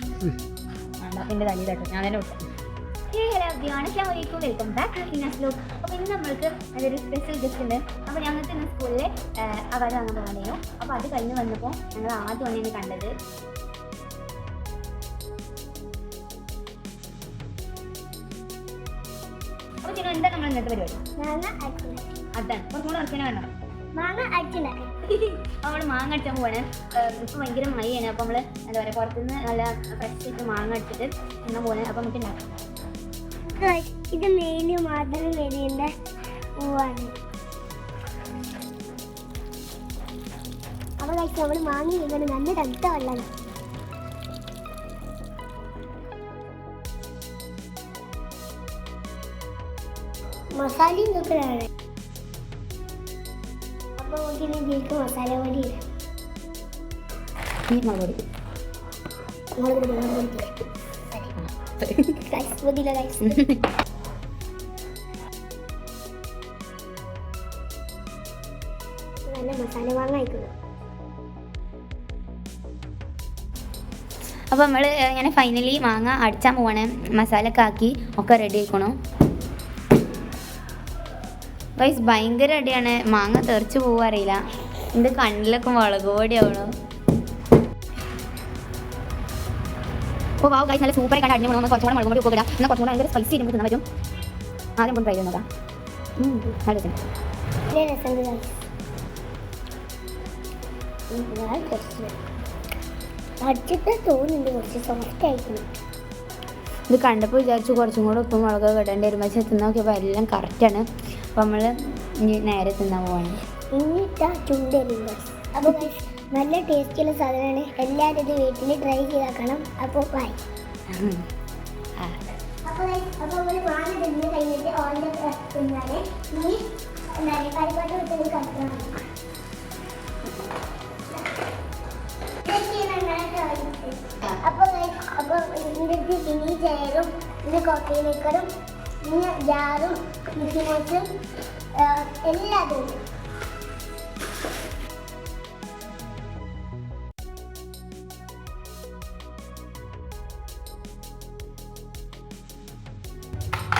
എൻ്റെ തലയിൽ തട്ടും ഞാൻ തന്നെ വിട്ടു. ഹലോ എവ്രിവൺ, അസ്സലാമു അലൈക്കും, വെൽക്കം ബാക്ക് ടു ഹിനാസ് വ്ലോഗ്. അപ്പോൾ ഇന്ന് നമ്മൾക്ക് അതൊരു സ്പെഷ്യൽ ഗസ്റ്റ് ഉണ്ട്. അപ്പോൾ ഞങ്ങൾക്ക് ഇന്ന് സ്കൂളിൽ അവാർഡ് വാങ്ങാൻ പോകണേനു. അപ്പോൾ അത് കഴിഞ്ഞ് വന്നപ്പോൾ ഞങ്ങൾ ആദ്യം ഒന്നേന്ന് കണ്ടത് അപ്പോൾ ചില എന്താ നമ്മൾ ഇന്നത്തെ പരിപാടി? അതാണ് കുറച്ചുകൂടെ ഉറപ്പിനെ വേണം. നമ്മൾ മാങ്ങ അടിച്ചാൽ പോവാണ്. ഇപ്പോൾ ഭയങ്കര മഴയാണ്. അപ്പോൾ നമ്മൾ എന്താ പറയുക, പുറത്തുനിന്ന് നല്ല ഫ്രഷ് ആയിട്ട് മാങ്ങ അടിച്ചിട്ട് തിന്നാൻ പോകുന്നത്. അപ്പോൾ നമുക്ക് ഉണ്ടാക്കാം. ഇത് മെയിന് മാത്രം വരേണ്ട പൂവാണ്. അപ്പോൾ നമ്മൾ മാങ്ങി ഇങ്ങനെ നല്ല തണുത്ത വെള്ളമാണ്. മസാലയും നോക്കലാണ്. അപ്പോൾ നോക്കിയാൽ ഇതിലേക്ക് മസാല പൊടി ഇടാം. നല്ല മസാല മാങ്ങ അയക്കുന്നു. അപ്പോൾ നമ്മൾ ഇങ്ങനെ ഫൈനലി മാങ്ങ അടിച്ചാൻ പോവാണ്. മസാല ഒക്കെ ആക്കി ഒക്കെ റെഡി ആയിക്കണു. ഗൈസ് ഭയങ്കര അടിയാണ്. മാങ്ങ തെറിച്ച് പോവാ അറിയില്ല. എൻ്റെ കണ്ണിലൊക്കെ മുളക് പൊടി ആവണം. അപ്പോൾ വാവ് ഗൈസ്, നല്ല സൂപ്പറായി കണ്ട് അടിഞ്ഞു പോകണം. കുറച്ചുകൂടെ മുളക് പൊടി ഒക്കെ ഇടാം. എന്നാൽ കുറച്ചുകൂടെ ഭയങ്കര സ്പൈസി ആയിട്ട് തിന്നാൻ പറ്റും. ആദ്യം ഒന്ന് ട്രൈ ചെയ്ത് നോക്കാം. നല്ല രസം. അടിച്ചിട്ട് തോന്നുന്നുണ്ട് കുറച്ച് സോഫ്റ്റ് ആയിരിക്കണം. ഇത് കണ്ടപ്പോൾ വിചാരിച്ചു കുറച്ചും കൂടെ ഉപ്പും മുളകൊക്കെ ഇടേണ്ടി വരും. പക്ഷേ തിന്നാൻ നോക്കിയപ്പോൾ എല്ലാം കറക്റ്റാണ്. അപ്പോൾ നമ്മൾ ഇനി നേരെ തിന്നാൻ പോവാണ്. ഇനിയിട്ടാ ചുണ്ടലില്ല. അപ്പോൾ നല്ല ടേസ്റ്റുള്ള സാധനമാണ്. എല്ലാവരും ഇത് വീട്ടിൽ ട്രൈ ചെയ്താക്കണം. അപ്പോൾ ബൈ. അപ്പോൾ നമ്മൾ മാങ്ങ തിന്ന് കഴിഞ്ഞിട്ട് ഓരോ തിന്നാല് ഇനി എന്താണ് കരിപ്പാട്ട് വിട്ടത് കളിക്കണം. അപ്പോൾ ഇതിൻ്റെ ഇനി ചെയറും ഇന്ന് കോഫി മേക്കറും ഇന്ന് ജാറും മിഷിമോസും എല്ലാതും ഉണ്ട്.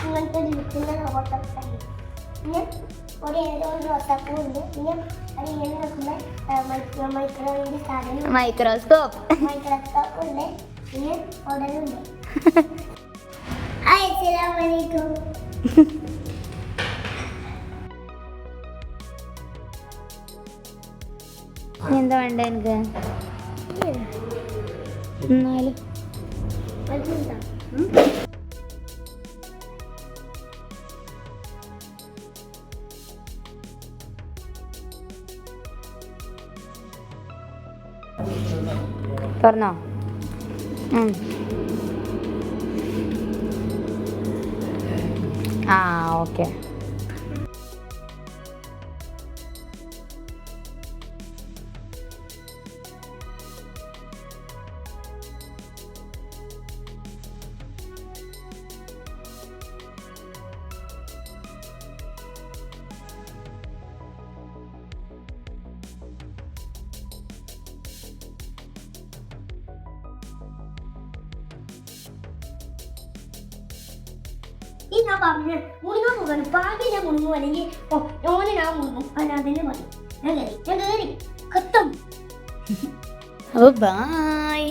ഇങ്ങനത്തെ ഇരിക്കുന്ന റോട്ടപ്പുണ്ട്. പിന്നെ ഒരു ഏതോ ഒരു റോട്ടപ്പൂ ഉണ്ട്. പിന്നെ അത് ഇങ്ങനെ നോക്കുമ്പോൾ മൈക്രോവേവിൻ്റെ സാധനം മൈക്രോസ്കോപ്പ് ഉണ്ട്. പിന്നെ ഉടലുണ്ട്. ഹായ്, അസ്സലാമു അലൈക്കും. എന്താ വേണ്ട എനിക്ക്? എന്നാലും പറഞ്ഞോ. ആ ഓക്കെ. ഈ ഞാൻ പറഞ്ഞു മുഴുങ്ങാൻ പോകണം. പാമ്പി ഞാൻ മുഴുങ്ങും, അല്ലെങ്കിൽ ഓന് ഞാൻ മുഴുങ്ങും. അല്ല അതിന് മതി. ഞാൻ കയറി കത്തും. ഓ ബൈ.